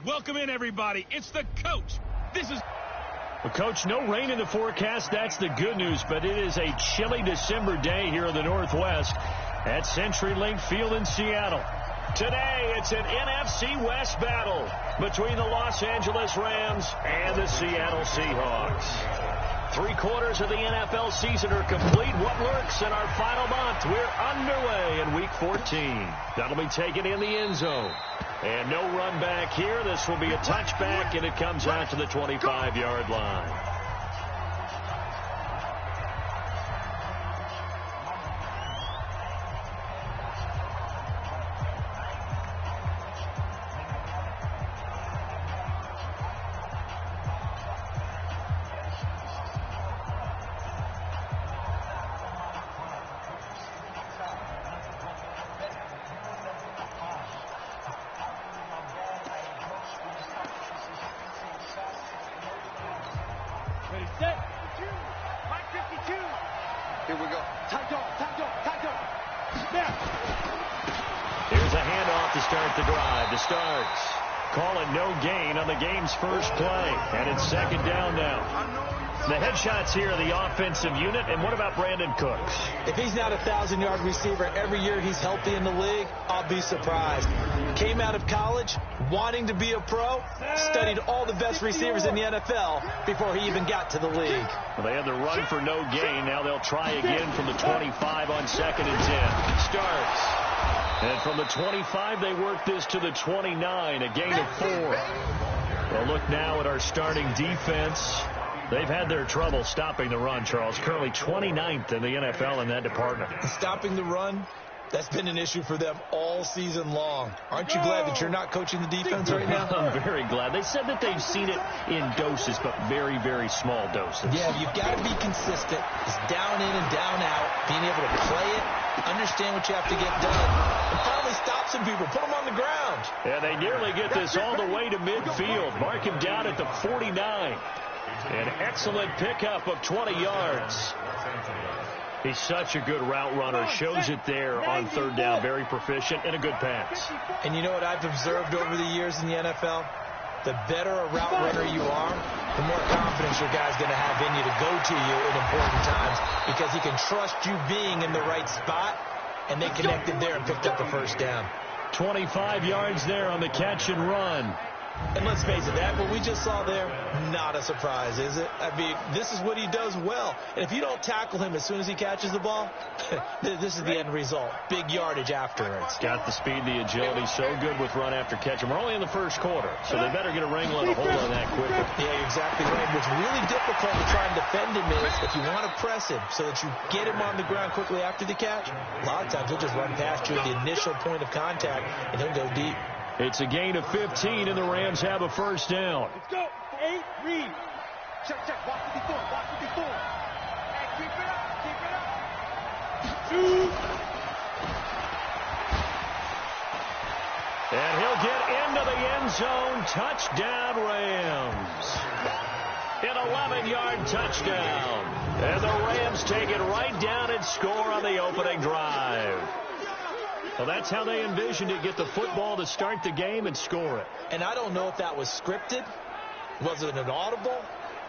Welcome in, everybody. It's the coach. This is... Well, Coach, no rain in the forecast. That's the good news, but it is a chilly December day here in the Northwest at CenturyLink Field in Seattle. Today, it's an NFC West battle between the Los Angeles Rams and the Seattle Seahawks. 3/4 of the NFL season are complete. What lurks in our final month? We're underway in Week 14. That'll be taken in the end zone. And no run back here. This will be a touchback, and it comes out to the 25-yard line. Here we go. Tight dog. Here's a handoff to start the drive. The starts. Call it no gain on the game's first play. And it's second down now. The headshots here are the offensive unit. And what about Brandon Cooks? If he's not a 1,000-yard receiver every year he's healthy in the league, I'll be surprised. Came out of college wanting to be a pro, studied all the best receivers in the NFL before he even got to the league. Well, they had the run for no gain. Now they'll try again from the 25 on 2nd and 10. Starts. And from the 25, they work this to the 29, a gain of 4. Well, look now at our starting defense. They've had their trouble stopping the run, Charles. Currently 29th in the NFL in that department. Stopping the run, that's been an issue for them all season long. Aren't you glad that you're not coaching the defense right now? I'm very glad. They said that they've seen it in doses, but very, very small doses. Yeah, you've got to be consistent. It's down in and down out, being able to play it, understand what you have to get done, and finally stop some people, put them on the ground. Yeah, they nearly get this all the way to midfield. Mark him down at the 49. An excellent pickup of 20 yards. He's such a good route runner. Shows it there on 3rd down. Very proficient and a good pass. And you know what I've observed over the years in the NFL? The better a route runner you are, the more confidence your guy's going to have in you to go to you in important times because he can trust you being in the right spot, and they connected there and picked up the first down. 25 yards there on the catch and run. And let's face it, that what we just saw there, not a surprise, is it? I mean, this is what he does well. And if you don't tackle him as soon as he catches the ball, this is the end result. Big yardage afterwards. Got the speed, the agility, so good with run after catch. And we're only in the first quarter, so they better get a wrangle and a hold on that quickly. Yeah, you're exactly right. What's really difficult to try and defend him is if you want to press him so that you get him on the ground quickly after the catch, a lot of times he'll just run past you at the initial point of contact, and he'll go deep. It's a gain of 15, and the Rams have a first down. Let's go. 8, read. Check. Watch 54. Hey, keep it up. 2. And he'll get into the end zone. Touchdown, Rams. An 11-yard touchdown. And the Rams take it right down and score on the opening drive. Well, that's how they envisioned it, get the football to start the game and score it. And I don't know if that was scripted. Was it an audible?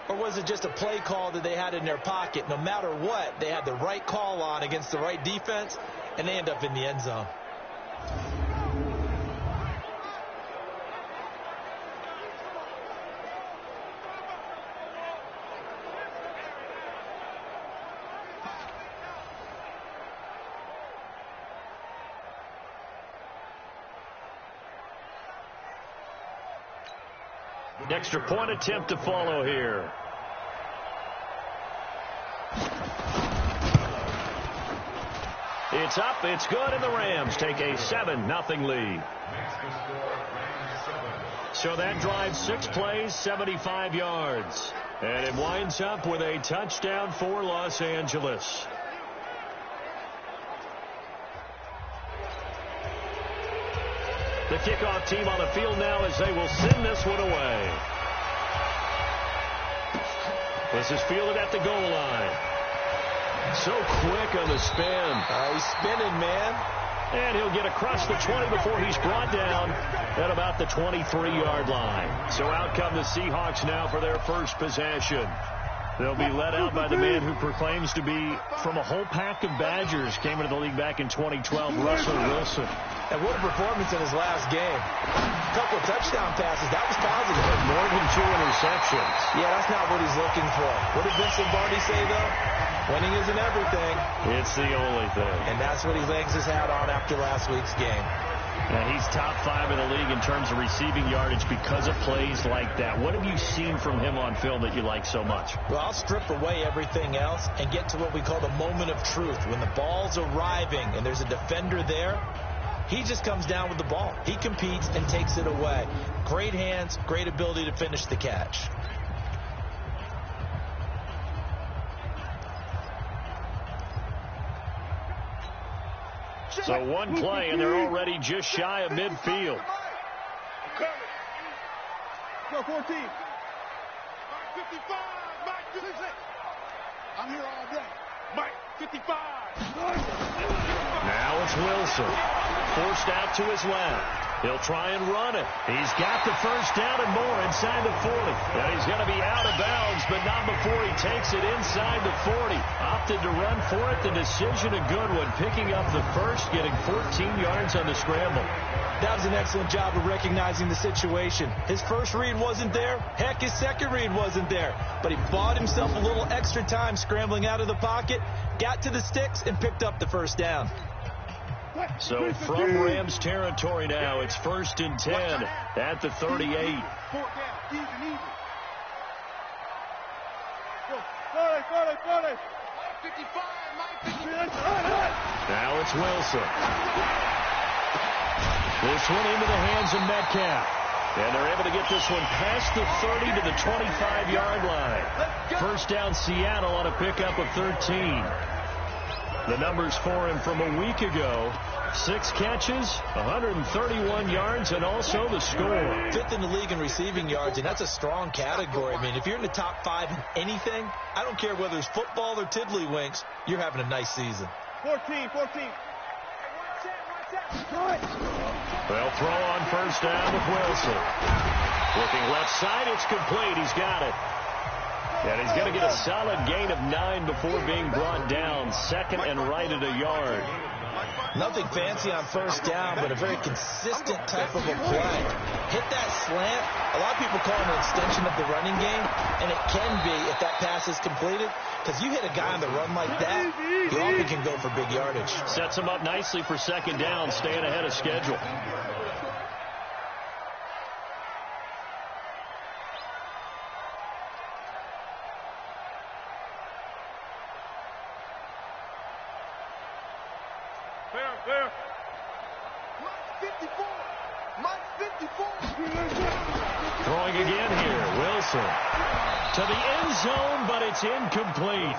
Or was it just a play call that they had in their pocket? No matter what, they had the right call on against the right defense, and they end up in the end zone. Extra point attempt to follow here. It's up, it's good, and the Rams take a 7-0 lead. So that drives 6 plays, 75 yards. And it winds up with a touchdown for Los Angeles. The kickoff team on the field now as they will send this one away. This is fielded at the goal line. So quick on the spin. He's spinning, man. And he'll get across the 20 before he's brought down at about the 23-yard line. So out come the Seahawks now for their first possession. They'll be led out by the man who proclaims to be from a whole pack of Badgers. Came into the league back in 2012, Russell Wilson. And what a performance in his last game. A couple of touchdown passes. That was positive. More than 2 interceptions. Yeah, that's not what he's looking for. What did Vince Lombardi say, though? Winning isn't everything. It's the only thing. And that's what he hangs his hat on after last week's game. And he's top 5 in the league in terms of receiving yardage because of plays like that. What have you seen from him on film that you like so much? Well, I'll strip away everything else and get to what we call the moment of truth. When the ball's arriving and there's a defender there, he just comes down with the ball. He competes and takes it away. Great hands, great ability to finish the catch. So one play, and they're already just shy of midfield. Go 14. 55. Mike 56. I'm here all day. Mike 55. Now it's Wilson. Forced out to his left. He'll try and run it. He's got the first down and more inside the 40. And he's going to be out of bounds, but not before he takes it inside the 40. Opted to run for it. The decision a good one. Picking up the first, getting 14 yards on the scramble. That was an excellent job of recognizing the situation. His first read wasn't there. Heck, his second read wasn't there. But he bought himself a little extra time scrambling out of the pocket, got to the sticks, and picked up the first down. So from Rams territory now, it's 1st and 10 at the 38. Now it's Wilson. This one into the hands of Metcalf. And they're able to get this one past the 30 to the 25-yard line. First down Seattle on a pickup of 13. The numbers for him from a week ago: 6 catches, 131 yards, and also the score. 5th in the league in receiving yards, and that's a strong category. I mean, if you're in the top 5 in anything, I don't care whether it's football or tiddlywinks, you're having a nice season. 14. They'll throw on first down with Wilson. Looking left side, it's complete. He's got it. And he's going to get a solid gain of 9 before being brought down. Second and right at a yard. Nothing fancy on first down, but a very consistent type of a play. Hit that slant. A lot of people call it an extension of the running game, and it can be if that pass is completed, because you hit a guy on the run like that, he often can go for big yardage. Sets him up nicely for second down, staying ahead of schedule. Throwing again here, Wilson. To the end zone, but it's incomplete.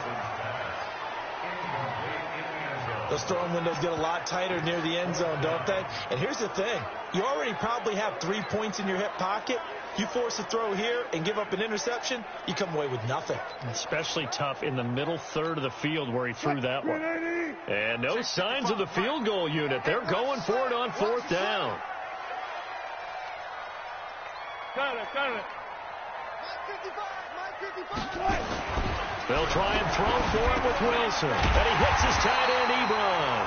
Those throwing windows get a lot tighter near the end zone, don't they? And here's the thing. You already probably have 3 points in your hip pocket. You force a throw here and give up an interception, you come away with nothing. Especially tough in the middle third of the field where he threw that one. And no signs of the field goal unit. They're going for it on 4th down. Got it. They'll try and throw for it with Wilson. And he hits his tight end, Ebron.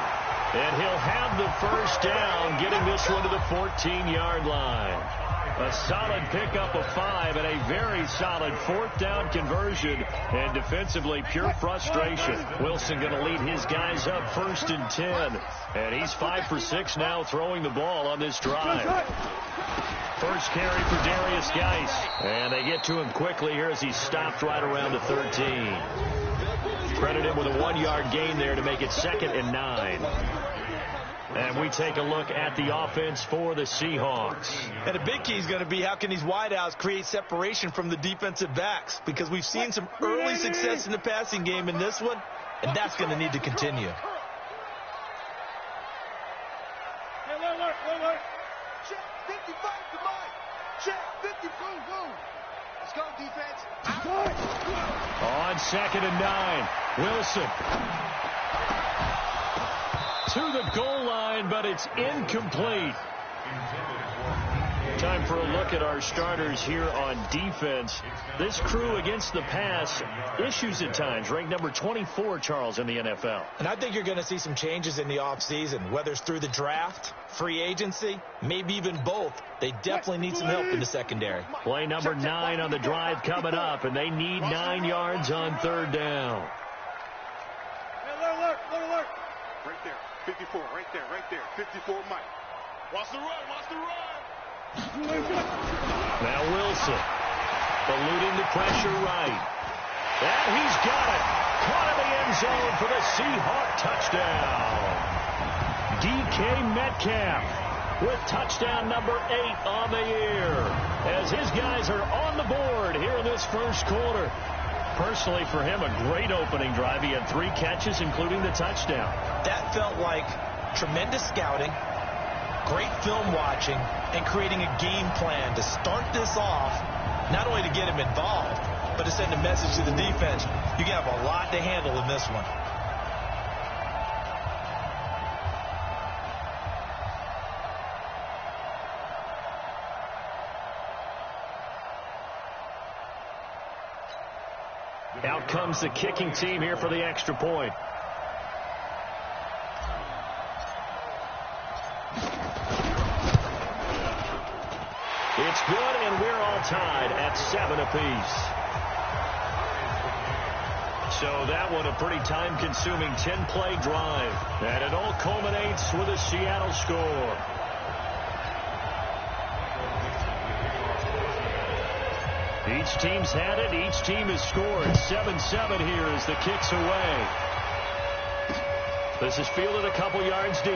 And he'll have the first down, getting this one to the 14-yard line. A solid pickup of 5 and a very solid 4th down conversion. And defensively, pure frustration. Wilson going to lead his guys up 1st and 10. And he's 5 for 6 now throwing the ball on this drive. First carry for Darius Geis. And they get to him quickly here as he's stopped right around the 13. Credit him with a 1-yard gain there to make it 2nd and 9. And we take a look at the offense for the Seahawks. And a big key is going to be how can these wideouts create separation from the defensive backs, because we've seen some early success in the passing game in this one, and that's going to need to continue. Check 55 to Mike. Check 50. Go. Let's go, defense. On 2nd and 9, Wilson. to the goal line, but it's incomplete. Time for a look at our starters here on defense. This crew against the pass, issues at times. Ranked number 24, Charles, in the NFL. And I think you're going to see some changes in the offseason, whether it's through the draft, free agency, maybe even both. They definitely need some help in the secondary. Play number 9 on the drive coming up, and they need 9 yards on third down. Alert. Right there, 54, right there, 54 Mike. Watch the run. Now Wilson, eluding the pressure right. And he's got it. Caught in the end zone for the Seahawk touchdown. DK Metcalf with touchdown number 8 on the year, as his guys are on the board here in this first quarter. Personally, for him, a great opening drive. He had 3 catches, including the touchdown. That felt like tremendous scouting, great film watching, and creating a game plan to start this off, not only to get him involved, but to send a message to the defense. You have a lot to handle in this one. Out comes the kicking team here for the extra point. It's good, and we're all tied at 7 apiece. So that one a pretty time-consuming 10-play drive. And it all culminates with a Seattle score. Each team's had it. Each team has scored. 7-7 here as the kick's away. This is fielded a couple yards deep.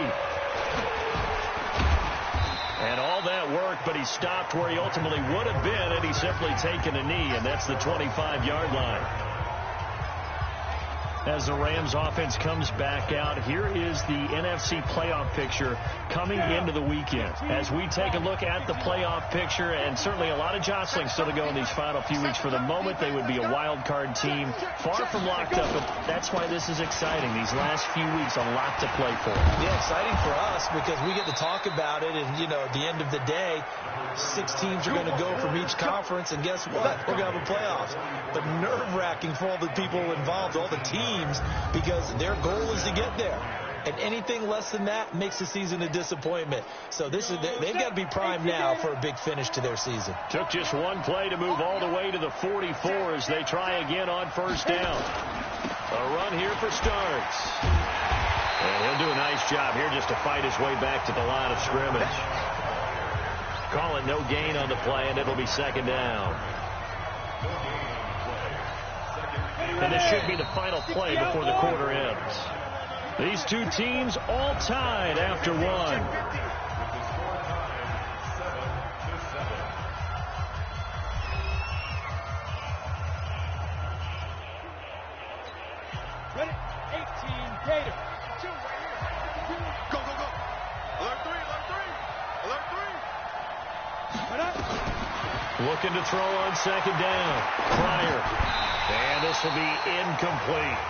And all that work, but he stopped where he ultimately would have been had he simply taken a knee, and that's the 25-yard line. As the Rams offense comes back out, here is the NFC playoff picture coming into the weekend. As we take a look at the playoff picture, and certainly a lot of jostling still to go in these final few weeks. For the moment, they would be a wild card team, far from locked up, but that's why this is exciting. These last few weeks, a lot to play for. Yeah, exciting for us because we get to talk about it, and, at the end of the day, 6 teams are going to go from each conference, and guess what? We're going to have a playoffs. But nerve-wracking for all the people involved, all the teams, because their goal is to get there. And anything less than that makes the season a disappointment. So they've got to be primed now for a big finish to their season. Took just one play to move all the way to the 44 as they try again on first down. A run here for Starks. And he'll do a nice job here just to fight his way back to the line of scrimmage. Call it no gain on the play, and it'll be second down. And this should be the final play before the quarter ends. These two teams all tied after one. Ready? 18, Gator. Go. Alert 3. Looking to throw on second down. Pryor. And this will be incomplete.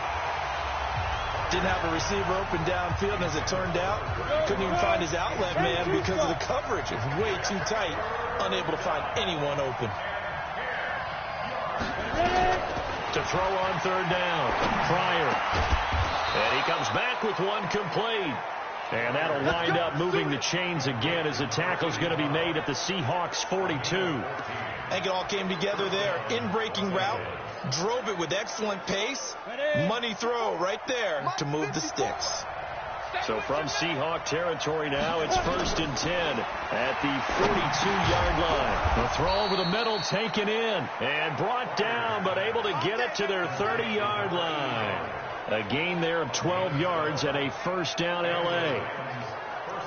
Didn't have a receiver open downfield, and as it turned out, couldn't even find his outlet man because of the coverage. It's way too tight, unable to find anyone open. To throw on third down. Pryor. And he comes back with one complete. And that'll wind up moving the chains again as the tackle's going to be made at the Seahawks 42. I think it all came together there. In-breaking route. Drove it with excellent pace. Money throw right there to move the sticks. So from Seahawk territory now, it's 1st and 10 at the 42-yard line. The throw over the middle taken in and brought down, but able to get it to their 30-yard line. A gain there of 12 yards and a first down L.A.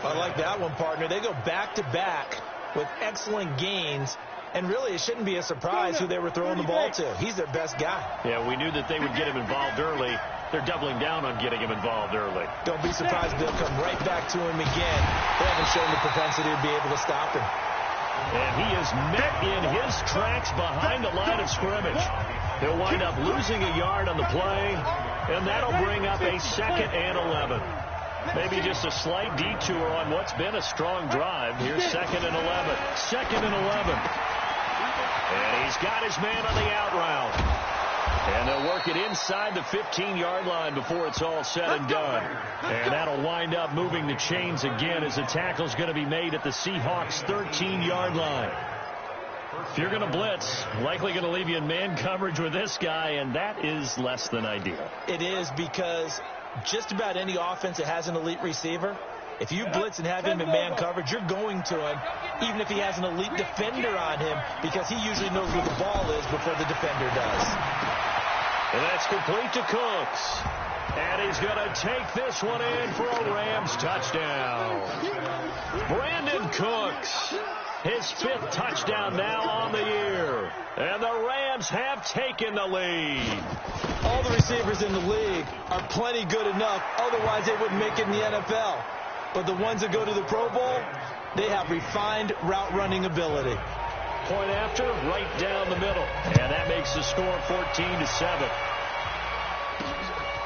I like that one, partner. They go back-to-back with excellent gains. And really, it shouldn't be a surprise who they were throwing the ball to. He's their best guy. Yeah, we knew that they would get him involved early. They're doubling down on getting him involved early. Don't be surprised they'll come right back to him again. They haven't shown the propensity to be able to stop him. And he is met in his tracks behind the line of scrimmage. He'll wind up losing a yard on the play, and that'll bring up a 2nd and 11. Maybe just a slight detour on what's been a strong drive. Here's 2nd and 11. 2nd and 11. And he's got his man on the out route. And they'll work it inside the 15-yard line before it's all said and done. And that'll wind up moving the chains again as the tackle's going to be made at the Seahawks' 13-yard line. If you're going to blitz, likely going to leave you in man coverage with this guy, and that is less than ideal. It is, because just about any offense that has an elite receiver, if you blitz and have him in man coverage, you're going to him, even if he has an elite defender on him, because he usually knows where the ball is before the defender does. And that's complete to Cooks. And he's going to take this one in for a Rams touchdown. Brandon Cooks, his 5th touchdown now on the year. And the Rams have taken the lead. All the receivers in the league are plenty good enough, otherwise they wouldn't make it in the NFL. But the ones that go to the Pro Bowl, they have refined route running ability. Point after, right down the middle. And that makes the score 14-7.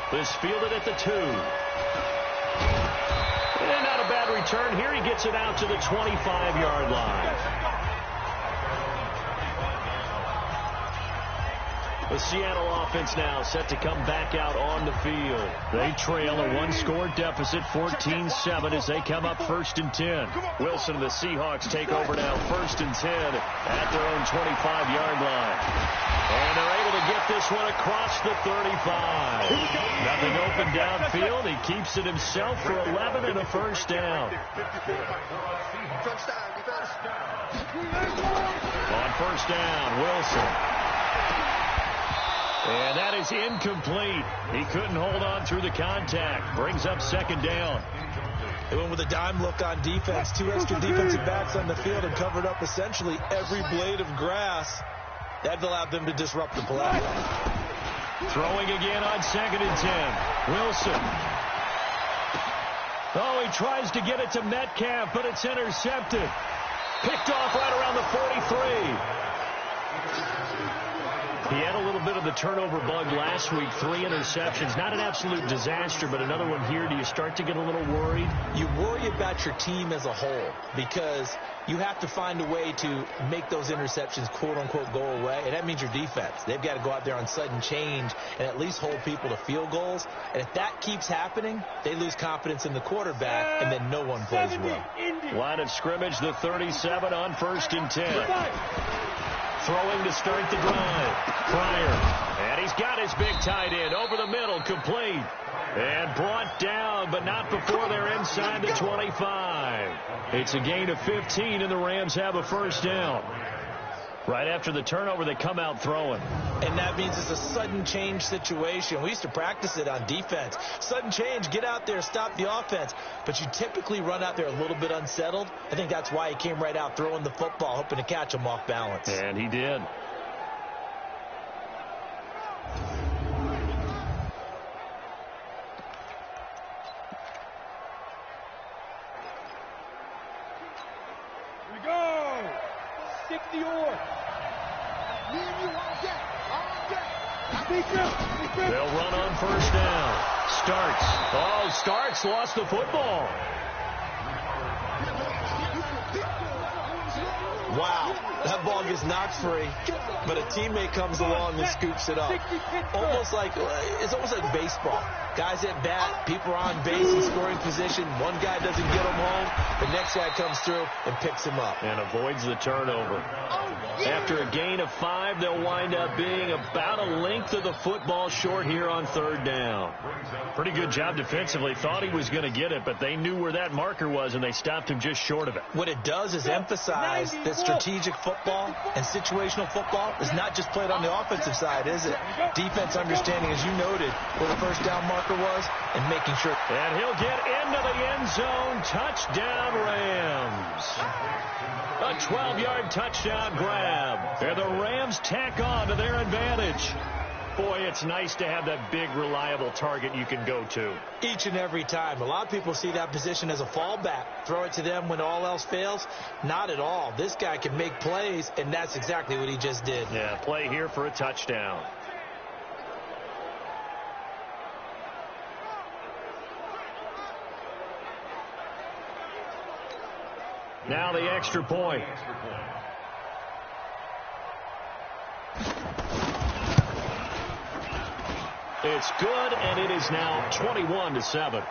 This fielded at the 2. And not a bad return here. He gets it out to the 25-yard line. The Seattle offense now set to come back out on the field. They trail a 1-score deficit, 14-7, as they come up 1st and 10. Wilson and the Seahawks take over now, 1st and 10 at their own 25-yard line. And they're able to get this one across the 35. Nothing open downfield. He keeps it himself for 11 and a 1st down. On 1st down, Wilson. And that is incomplete. He couldn't hold on through the contact. Brings up 2nd down. They went with a dime look on defense. 2 extra defensive backs on the field and covered up essentially every blade of grass. That allowed them to disrupt the play. Throwing again on 2nd and 10. Wilson. Oh, he tries to get it to Metcalf, but it's intercepted. Picked off right around the 43. He had a little bit of the turnover bug last week, 3 interceptions. Not an absolute disaster, but another one here. Do you start to get a little worried? You worry about your team as a whole, because you have to find a way to make those interceptions, quote-unquote, go away, and that means your defense. They've got to go out there on sudden change and at least hold people to field goals. And if that keeps happening, they lose confidence in the quarterback, and then no one plays well. Line of scrimmage, the 37 on 1st and 10. Throwing to start the drive. Pryor. And he's got his big tight end over the middle, complete. And brought down, but not before they're inside the 25. It's a gain of 15, and the Rams have a 1st down. Right after the turnover, they come out throwing. And that means it's a sudden change situation. We used to practice it on defense. Sudden change, get out there, stop the offense. But you typically run out there a little bit unsettled. I think that's why he came right out throwing the football, hoping to catch him off balance. And he did. Here we go. Stick the oar. They'll run on 1st down. Starks. Oh, Starks lost the football. Wow, that ball gets knocked free, but a teammate comes along and scoops it up. It's almost like baseball. Guys at bat, people are on base in scoring position. One guy doesn't get him home. The next guy comes through and picks him up. And avoids the turnover. After a gain of 5, they'll wind up being about a length of the football short here on 3rd down. Pretty good job defensively. Thought he was going to get it, but they knew where that marker was, and they stopped him just short of it. What it does is emphasize that strategic football and situational football is not just played on the offensive side, is it? Defense understanding, as you noted, where the 1st down marker was and making sure. And he'll get into the end zone. Touchdown, Rams. A 12-yard touchdown grab. And the Rams tack on to their advantage. Boy, it's nice to have that big, reliable target you can go to. Each and every time. A lot of people see that position as a fallback. Throw it to them when all else fails. Not at all. This guy can make plays, and that's exactly what he just did. Yeah, play here for a touchdown. Now the extra point. It's good, and it is now 21-7.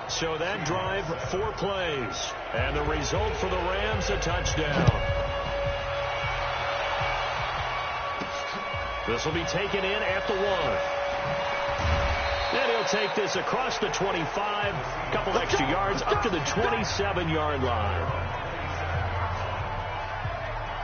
So that drive, 4 plays. And the result for the Rams, a touchdown. This will be taken in at the 1. And he'll take this across the 25, a couple extra yards, up to the 27-yard line.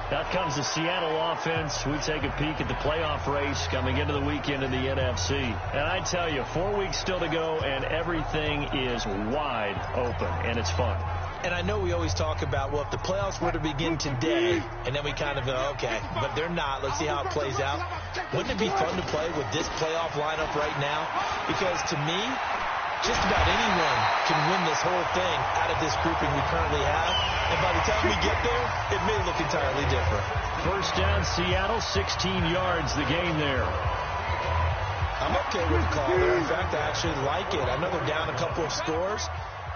Out comes the Seattle offense. We take a peek at the playoff race coming into the weekend in the NFC. And I tell you, 4 weeks still to go, and everything is wide open, and it's fun. And I know we always talk about, well, if the playoffs were to begin today, and then we kind of go, okay, but they're not. Let's see how it plays out. Wouldn't it be fun to play with this playoff lineup right now? Because to me, just about anyone can win this whole thing out of this grouping we currently have. And by the time we get there, it may look entirely different. First down, Seattle, 16 yards, the gain there. I'm okay with the call there. In fact, I actually like it. I know they're down a couple of scores,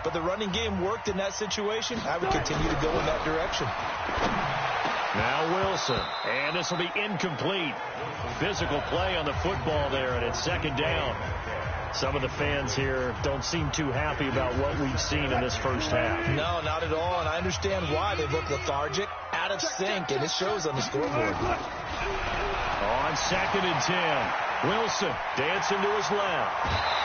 but the running game worked in that situation. I would continue to go in that direction. Now Wilson, and this will be incomplete. Physical play on the football there, and it's second down. Some of the fans here don't seem too happy about what we've seen in this first half. No, not at all, and I understand why. They look lethargic, out of sync, and it shows on the scoreboard. On 2nd and 10, Wilson dancing to his left.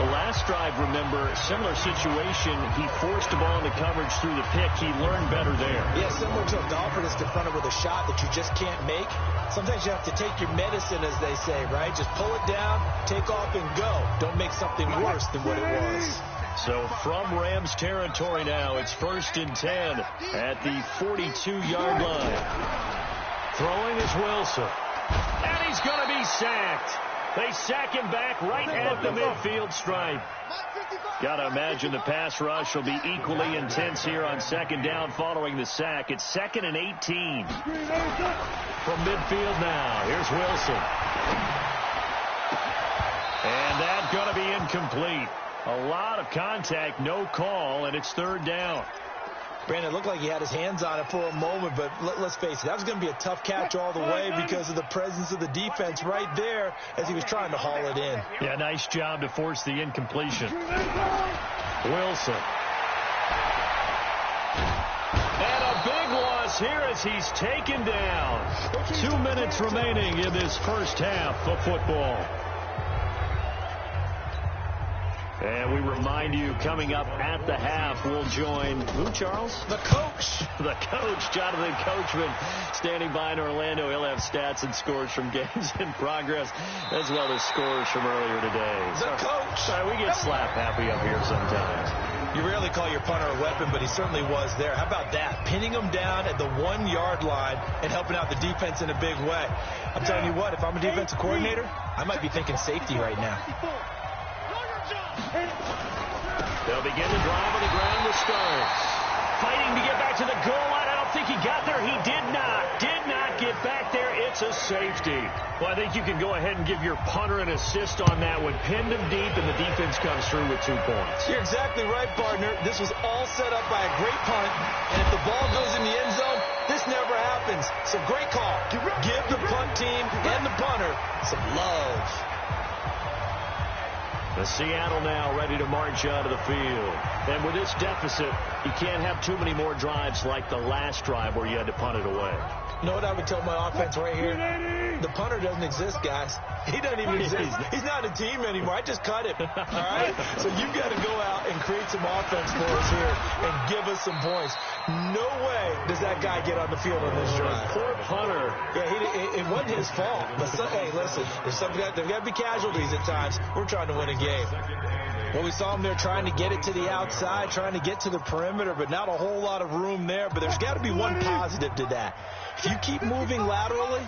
The last drive, remember, similar situation. He forced the ball into coverage through the pick. He learned better there. Yeah, similar to a golfer that's confronted with a shot that you just can't make. Sometimes you have to take your medicine, as they say, right? Just pull it down, take off, and go. Don't make something worse than what it was. So from Rams territory now, it's 1st and 10 at the 42-yard line. Throwing is Wilson. And he's going to be sacked. They sack him back right at the midfield stripe. Got to imagine the pass rush will be equally intense here on 2nd down following the sack. It's 2nd and 18. From midfield now, here's Wilson. And that's going to be incomplete. A lot of contact, no call, and it's 3rd down. Brandon, it looked like he had his hands on it for a moment, but let's face it, that was going to be a tough catch all the way because of the presence of the defense right there as he was trying to haul it in. Yeah, nice job to force the incompletion. Wilson. And a big loss here as he's taken down. 2 minutes remaining in this first half of football. And we remind you, coming up at the half, we'll join who, Charles? The coach. The coach, Jonathan Coachman, standing by in Orlando. He'll have stats and scores from games in progress, as well as scores from earlier today. The coach. Sorry, we get slap happy up here sometimes. You rarely call your punter a weapon, but he certainly was there. How about that? Pinning him down at the 1-yard line and helping out the defense in a big way. I'm telling you what, if I'm a defensive coordinator, I might be thinking safety right now. They'll begin the drive on the ground with Starks. Fighting to get back to the goal line. I don't think he got there. He did not get back there. It's a safety. Well, I think you can go ahead and give your punter an assist on that one. Pinned him deep, and the defense comes through with 2 points. You're exactly right, partner. This was all set up by a great punt, and if the ball goes in the end zone, this never happens. So great call. Give the punt team and the punter some love. The Seattle now ready to march out of the field. And with this deficit, you can't have too many more drives like the last drive where you had to punt it away. You know what I would tell my offense right here? The punter doesn't exist, guys. He doesn't even exist. He's not a team anymore. I just cut him. All right? So you've got to go out and create some offense for us here and give us some points. No way does that guy get on the field on this drive. Poor punter. Yeah, it wasn't his fault. But hey, listen, there's got to be casualties at times. We're trying to win a game. Well, we saw him there trying to get it to the outside, trying to get to the perimeter, but not a whole lot of room there. But there's got to be one positive to that. If you keep moving laterally,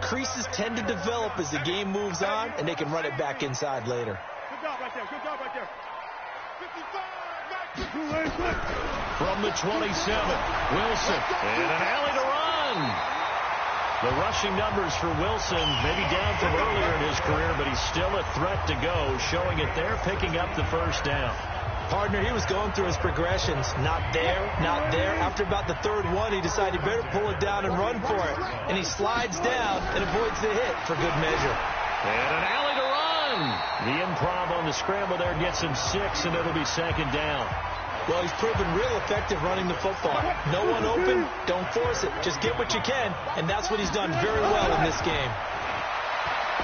creases tend to develop as the game moves on, and they can run it back inside later. Good job right there. Good job right there. 55. From the 27, Wilson. And an alley to run. The rushing numbers for Wilson, maybe down from earlier in his career, but he's still a threat to go, showing it there, picking up the first down. Partner, he was going through his progressions. Not there, not there. After about the third one, he decided he better pull it down and run for it. And he slides down and avoids the hit for good measure. And an alley to run. The improv on the scramble there gets him 6, and it'll be second down. Well, he's proven real effective running the football. No one open, don't force it. Just get what you can, and that's what he's done very well in this game.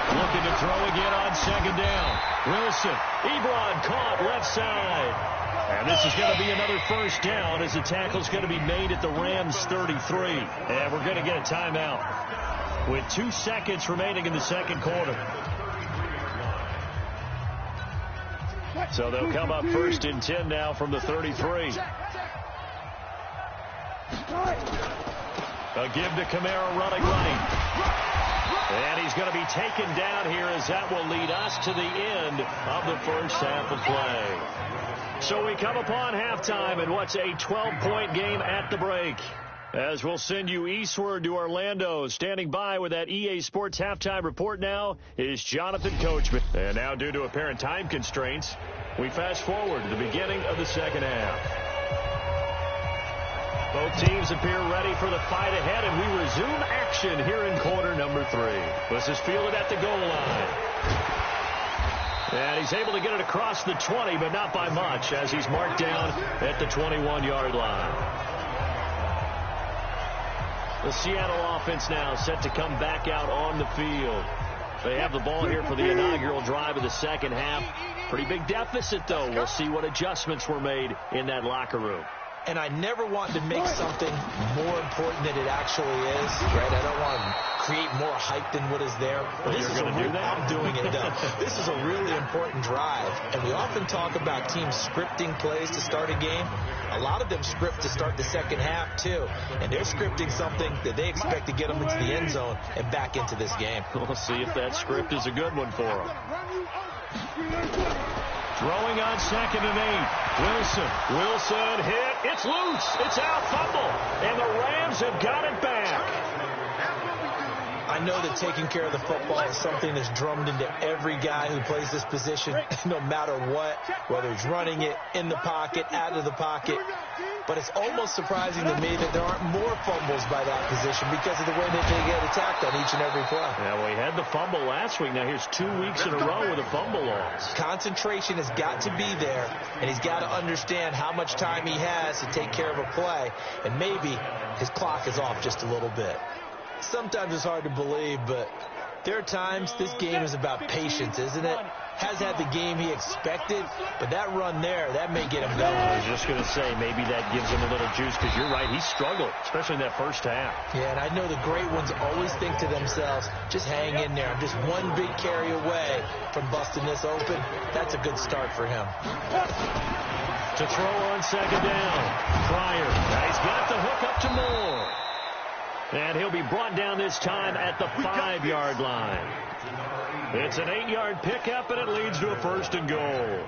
Looking to throw again on second down. Wilson, Ebron caught left side. And this is going to be another first down as the tackle's going to be made at the Rams 33. And we're going to get a timeout with 2 seconds remaining in the second quarter. So they'll come up first and 10 now from the 33. A give to Kamara running right. And he's going to be taken down here as that will lead us to the end of the first half of play. So we come upon halftime in what's a 12-point game at the break. As we'll send you eastward to Orlando. Standing by with that EA Sports halftime report now is Jonathan Coachman. And now, due to apparent time constraints, we fast forward to the beginning of the second half. Both teams appear ready for the fight ahead, and we resume action here in quarter number 3. This is fielded at the goal line. And he's able to get it across the 20, but not by much, as he's marked down at the 21-yard line. The Seattle offense now set to come back out on the field. They have the ball here for the inaugural drive of the second half. Pretty big deficit, though. We'll see what adjustments were made in that locker room. And I never want to make something more important than it actually is, right? I don't want to create more hype than what is there. But this is going to do that? I'm doing it, though. This is a really important drive. And we often talk about teams scripting plays to start a game. A lot of them script to start the second half, too. And they're scripting something that they expect to get them into the end zone and back into this game. We'll see if that script is a good one for them. Throwing on second and 8. Wilson hit. It's loose. It's out. Fumble. And the Rams have got it back. I know that taking care of the football is something that's drummed into every guy who plays this position, no matter what, whether he's running it, in the pocket, out of the pocket. But it's almost surprising to me that there aren't more fumbles by that position because of the way that they get attacked on each and every play. Yeah, well, he had the fumble last week. Now here's 2 weeks in a row with a fumble loss. Concentration has got to be there, and he's got to understand how much time he has to take care of a play, and maybe his clock is off just a little bit. Sometimes it's hard to believe, but there are times this game is about patience, isn't it? Has had the game he expected, but that run there, that may get him going. I was just going to say, maybe that gives him a little juice, because you're right, he struggled, especially in that first half. Yeah, and I know the great ones always think to themselves, just hang in there. I'm just one big carry away from busting this open. That's a good start for him. To throw on second down. Pryor. He's got the hook up to Moore. And he'll be brought down this time at the 5-yard line. It's an 8-yard pickup, and it leads to a first and goal.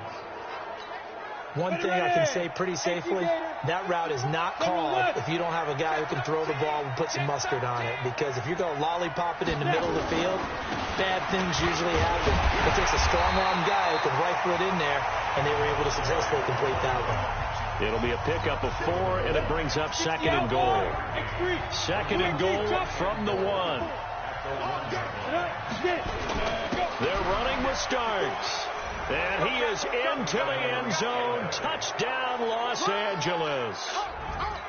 One thing I can say pretty safely, that route is not called if you don't have a guy who can throw the ball and put some mustard on it. Because if you're going to lollipop it in the middle of the field, bad things usually happen. It takes a strong-arm guy who can rifle it in there, and they were able to successfully complete that one. It'll be a pickup of 4, and it brings up second and goal. Second and goal from the 1. They're running with Starks. And he is into the end zone. Touchdown, Los Angeles.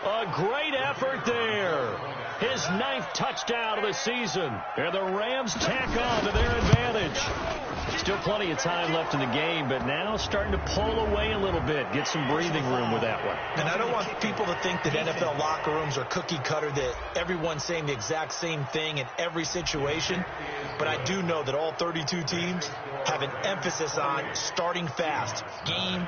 A great effort there. His 9th touchdown of the season. And the Rams tack on to their advantage. Still plenty of time left in the game, but now starting to pull away a little bit. Get some breathing room with that one. And I don't want people to think that NFL locker rooms are cookie cutter, that everyone's saying the exact same thing in every situation. But I do know that all 32 teams have an emphasis on starting fast. Game,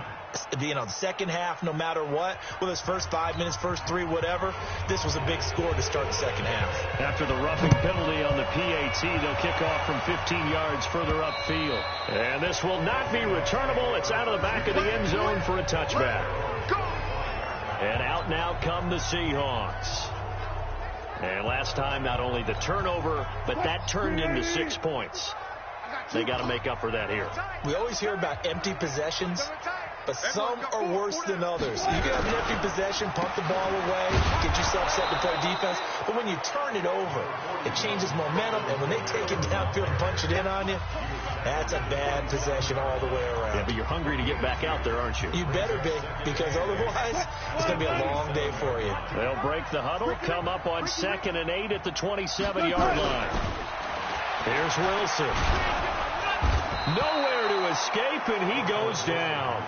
the second half, no matter what, whether it's first 5 minutes, first 3, whatever, this was a big score to start the second half. After the roughing penalty on the PAT, they'll kick off from 15 yards further upfield. And this will not be returnable. It's out of the back of the end zone for a touchback. And out now come the Seahawks. And last time, not only the turnover, but that turned into 6 points. They got to make up for that here. We always hear about empty possessions, but some are worse than others. You can have an empty possession, pump the ball away, get yourself set to play defense, but when you turn it over, it changes momentum, and when they take it downfield and punch it in on you, that's a bad possession all the way around. Yeah, but you're hungry to get back out there, aren't you? You better be, because otherwise, it's going to be a long day for you. They'll break the huddle, come up on 2nd and 8 at the 27-yard line. Here's Wilson. Nowhere to escape, and he goes down.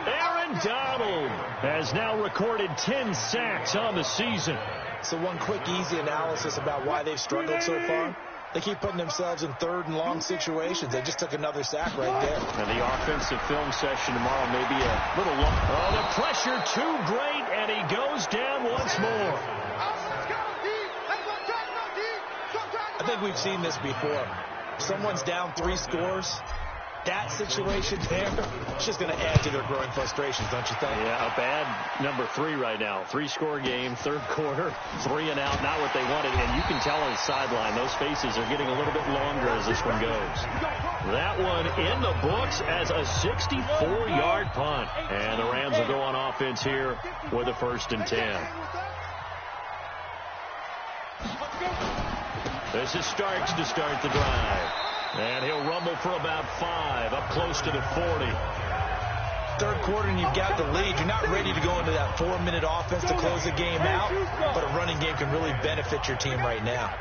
Aaron Donald has now recorded 10 sacks on the season. So one quick, easy analysis about why they've struggled so far. They keep putting themselves in 3rd and long situations. They just took another sack right there. And the offensive film session tomorrow may be a little long. Oh, the pressure too great, and he goes down once more. I think we've seen this before. Someone's down 3 scores. That situation there, it's just going to add to their growing frustrations, don't you think? Yeah, a bad number 3 right now. 3-score game, 3rd quarter, 3 and out, not what they wanted. And you can tell on the sideline, those faces are getting a little bit longer as this one goes. That one in the books as a 64-yard punt. And the Rams will go on offense here with a 1st and 10. This is Starks to start the drive. And he'll rumble for about 5, up close to the 40. 3rd quarter, and you've got the lead. You're not ready to go into that 4-minute offense to close the game out, but a running game can really benefit your team right now.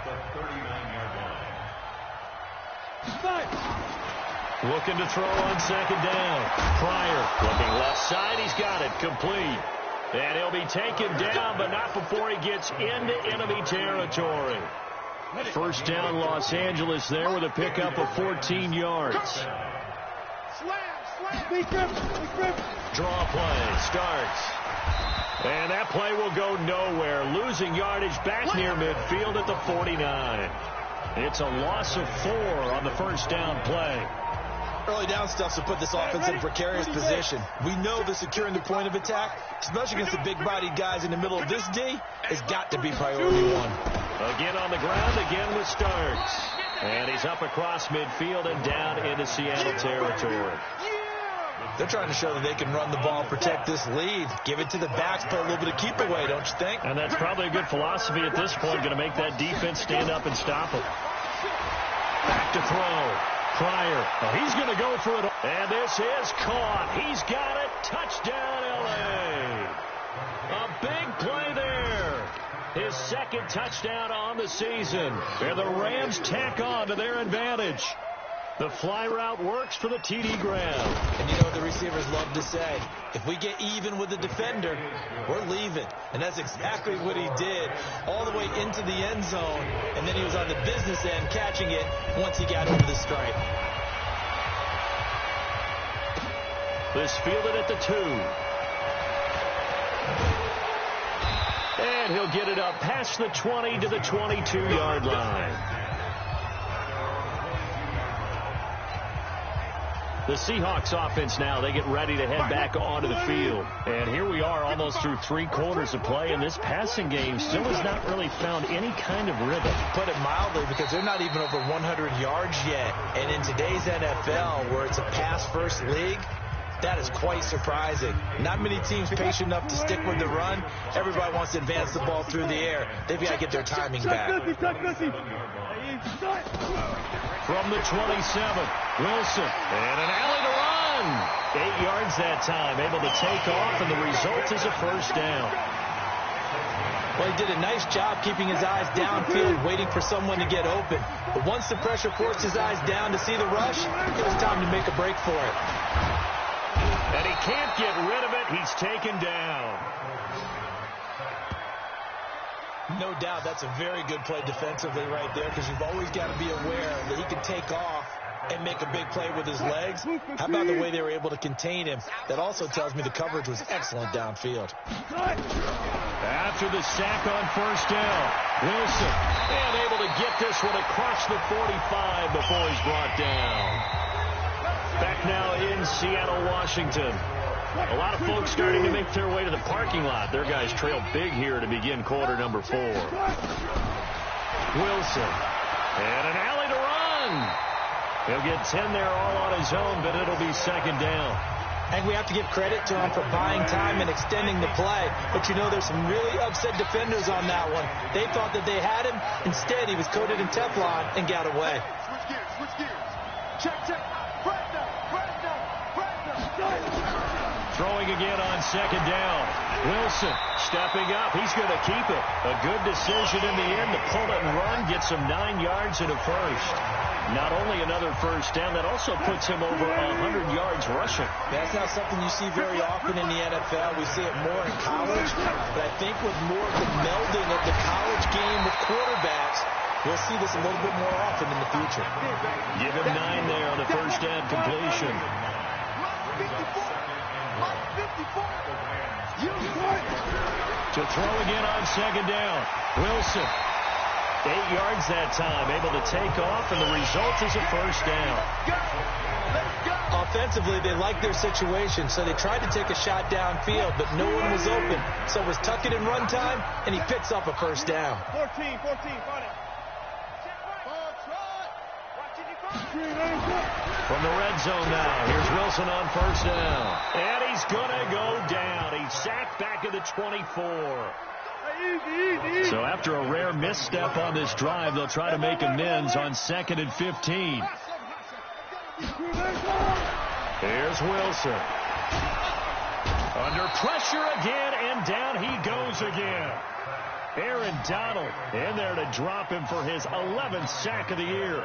Looking to throw on 2nd down. Pryor looking left side. He's got it. Complete. And he'll be taken down, but not before he gets into enemy territory. 1st down, Los Angeles there with a pickup of 14 yards. Draw play starts. And that play will go nowhere. Losing yardage back near midfield at the 49. It's a loss of 4 on the 1st down play. Early down stuff to put this offense in a precarious position. We know that securing the point of attack, especially against the big-bodied guys in the middle of this D, has got to be priority 1. Again on the ground, again with Starks. And he's up across midfield and down into Seattle territory. They're trying to show that they can run the ball, protect this lead, give it to the backs, play a little bit of keep away, don't you think? And that's probably a good philosophy at this point, going to make that defense stand up and stop it. Back to throw. Pryor. Oh, he's going to go for it. And this is caught. He's got it. Touchdown, L.A. A big play there. His 2nd touchdown on the season. And the Rams tack on to their advantage. The fly route works for the TD ground. And you know what the receivers love to say? If we get even with the defender, we're leaving. And that's exactly what he did all the way into the end zone. And then he was on the business end catching it once he got over the stripe. This fielded at the 2. And he'll get it up past the 20 to the 22-yard line. The Seahawks offense now, they get ready to head back onto the field. And here we are almost through 3 quarters of play, and this passing game still has not really found any kind of rhythm. Put it mildly, because they're not even over 100 yards yet. And in today's NFL, where it's a pass-first league, that is quite surprising. Not many teams patient enough to stick with the run. Everybody wants to advance the ball through the air. They've got to get their timing back. From the 27, Wilson, and an alley to run. 8 yards that time, able to take off, and the result is a 1st down. Well, he did a nice job keeping his eyes downfield, waiting for someone to get open. But once the pressure forced his eyes down to see the rush, it was time to make a break for it. And he can't get rid of it. He's taken down. No doubt that's a very good play defensively right there, because you've always got to be aware that he can take off and make a big play with his legs. How about the way they were able to contain him? That also tells me the coverage was excellent downfield. After the sack on 1st down, Wilson, and able to get this one across the 45 before he's brought down. Back now in Seattle, Washington. A lot of folks starting to make their way to the parking lot. Their guys trail big here to begin quarter number 4. Wilson. And an alley to run. He'll get 10 there all on his own, but it'll be second down. I think we have to give credit to him for buying time and extending the play. But, you know, there's some really upset defenders on that one. They thought that they had him. Instead, he was coated in Teflon and got away. Switch gears, switch gears. Check. Press down. Throwing again on second down. Wilson stepping up. He's going to keep it. A good decision in the end to pull it and run. Gets him 9 yards and a first. Not only another first down, that also puts him over 100 yards rushing. That's not something you see very often in the NFL. We see it more in college. But I think with more of the melding of the college game with quarterbacks, we'll see this a little bit more often in the future. Give him 9 there on the first down completion. To throw again on second down. Wilson. 8 yards that time, able to take off, and the result is a first down. Offensively, they liked their situation, so they tried to take a shot downfield, but no one was open. So it was tuck it in run time, and he picks up a first down. 14, find it. From the red zone now, here's Wilson on first down. And he's going to go down. He's sacked back at the 24. So after a rare misstep on this drive, they'll try to make amends on 2nd and 15. Here's Wilson. Under pressure again, and down he goes again. Aaron Donald in there to drop him for his 11th sack of the year.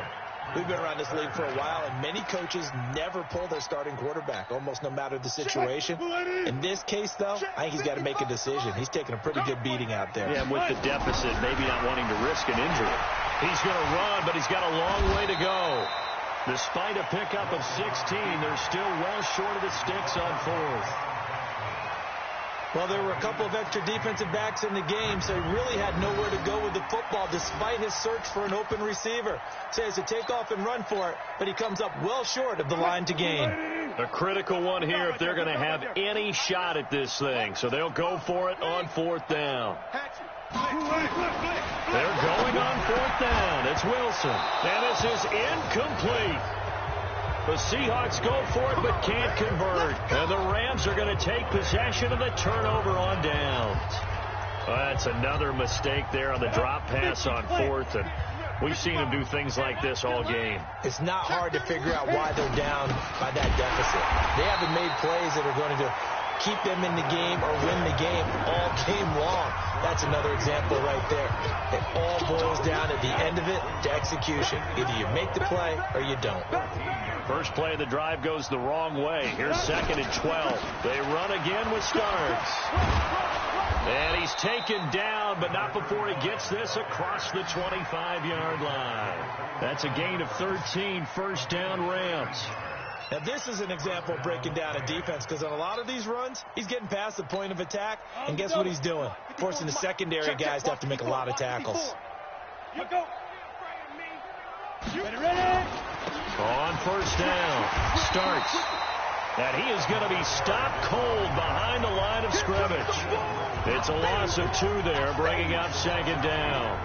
We've been around this league for a while, and many coaches never pull their starting quarterback, almost no matter the situation. In this case, though, I think he's got to make a decision. He's taking a pretty good beating out there. Yeah, with the deficit, maybe not wanting to risk an injury. He's going to run, but he's got a long way to go. Despite a pickup of 16, they're still well short of the sticks on 4th. Well, there were a couple of extra defensive backs in the game, so he really had nowhere to go with the football despite his search for an open receiver. So he has to take off and run for it, but he comes up well short of the line to gain. A critical one here if they're going to have any shot at this thing. So they'll go for it on 4th down. They're going on 4th down. It's Wilson. And this is incomplete. The Seahawks go for it but can't convert. And the Rams are going to take possession of the turnover on downs. That's another mistake there on the drop pass on 4th. And we've seen them do things like this all game. It's not hard to figure out why they're down by that deficit. They haven't made plays that are going to keep them in the game or win the game all game long. That's another example right there. It all boils down at the end of it to execution. Either you make the play or you don't. First play of the drive goes the wrong way. Here's 2nd and 12. They run again with Starks. And he's taken down, but not before he gets this across the 25-yard line. That's a gain of 13, first down Rams. Now, this is an example of breaking down a defense, because on a lot of these runs, he's getting past the point of attack, and guess what he's doing? Forcing the secondary guys to have to make a lot of tackles. On first down, Starks. And he is going to be stopped cold behind the line of scrimmage. It's a loss of 2 there, bringing up 2nd down.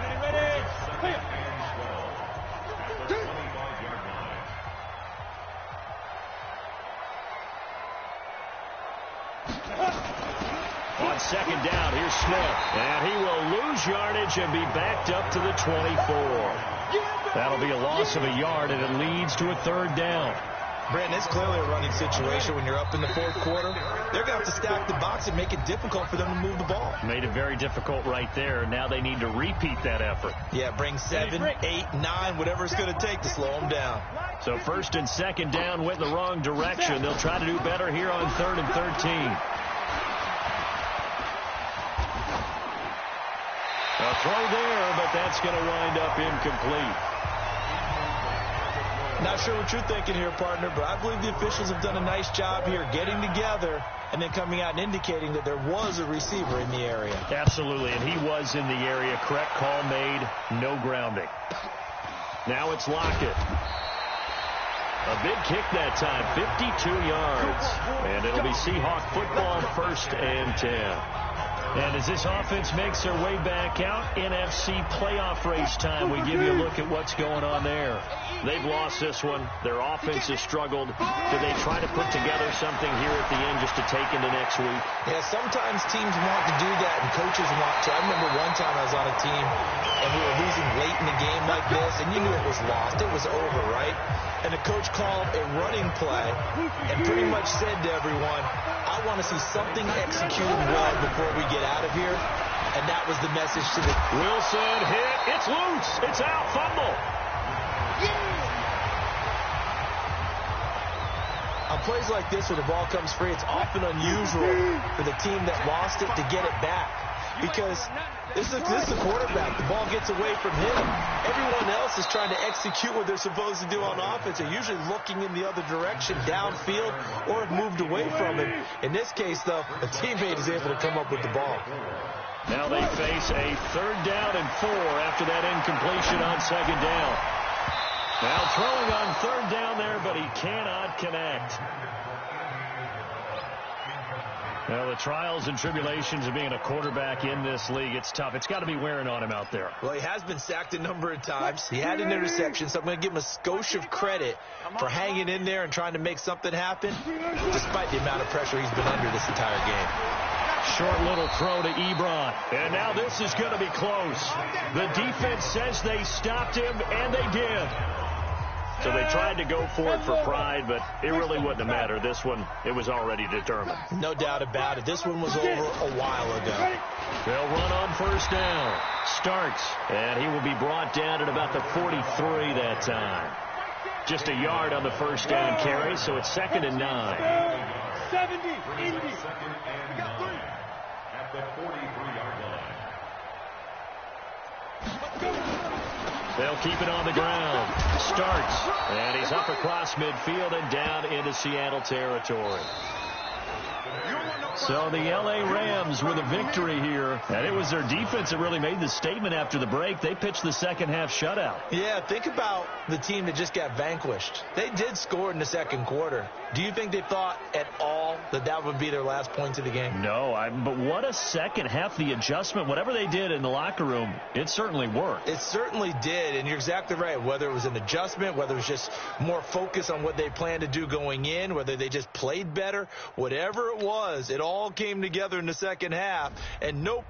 On 2nd down, here's Smith. And he will lose yardage and be backed up to the 24. That'll be a loss of a yard, and it leads to a 3rd down. Brandon, it's clearly a running situation when you're up in the 4th quarter. They're going to have to stack the box and make it difficult for them to move the ball. Made it very difficult right there. Now they need to repeat that effort. Yeah, bring 7, 8, 9, whatever it's going to take to slow them down. So 1st and 2nd down went in the wrong direction. They'll try to do better here on 3rd and 13. A throw there, but that's going to wind up incomplete. Not sure what you're thinking here, partner, but I believe the officials have done a nice job here getting together and then coming out and indicating that there was a receiver in the area. Absolutely, and he was in the area. Correct call made, no grounding. Now it's Lockett. A big kick that time, 52 yards. And it'll be Seahawk football, 1st and 10. And as this offense makes their way back out, NFC playoff race time, we give you a look at what's going on there. They've lost this one. Their offense has struggled. Do they try to put together something here at the end just to take into next week? Yeah, sometimes teams want to do that, and coaches want to. I remember one time I was on a team, and we were losing late in the game like this, and you knew it was lost. It was over, right? And the coach called a running play and pretty much said to everyone, I want to see something executed well before we get out of here. And that was the message to the... Wilson hit. It's loose. It's out. Fumble. On plays like this where the ball comes free, it's often unusual for the team that lost it to get it back. Because this is the quarterback. The ball gets away from him. Everyone else is trying to execute what they're supposed to do on offense. They're usually looking in the other direction, downfield, or have moved away from him. In this case, though, a teammate is able to come up with the ball. Now they face a 3rd down and 4 after that incompletion on 2nd down. Now throwing on 3rd down there, but he cannot connect. Well, the trials and tribulations of being a quarterback in this league, it's tough. It's got to be wearing on him out there. Well, he has been sacked a number of times. He had an interception, so I'm going to give him a skosh of credit for hanging in there and trying to make something happen, despite the amount of pressure he's been under this entire game. Short little throw to Ebron. And now this is going to be close. The defense says they stopped him, and they did. So they tried to go for it for pride, but it really wouldn't have mattered. This one, it was already determined. No doubt about it. This one was over a while ago. They'll run on 1st down. Starts, and he will be brought down at about the 43 that time. Just a yard on the 1st down carry, so it's 2nd and 9. 70, Indy. At the 43-yard line. They'll keep it on the ground. Starts, and he's up across midfield and down into Seattle territory. So the L.A. Rams with a victory here. And it was their defense that really made the statement after the break. They pitched the second-half shutout. Yeah, think about the team that just got vanquished. They did score in the 2nd quarter. Do you think they thought at all that that would be their last points of the game? No, but what a second half. The adjustment, whatever they did in the locker room, it certainly worked. It certainly did, and you're exactly right. Whether it was an adjustment, whether it was just more focus on what they planned to do going in, whether they just played better, whatever it was, it all came together in the second half. And nope,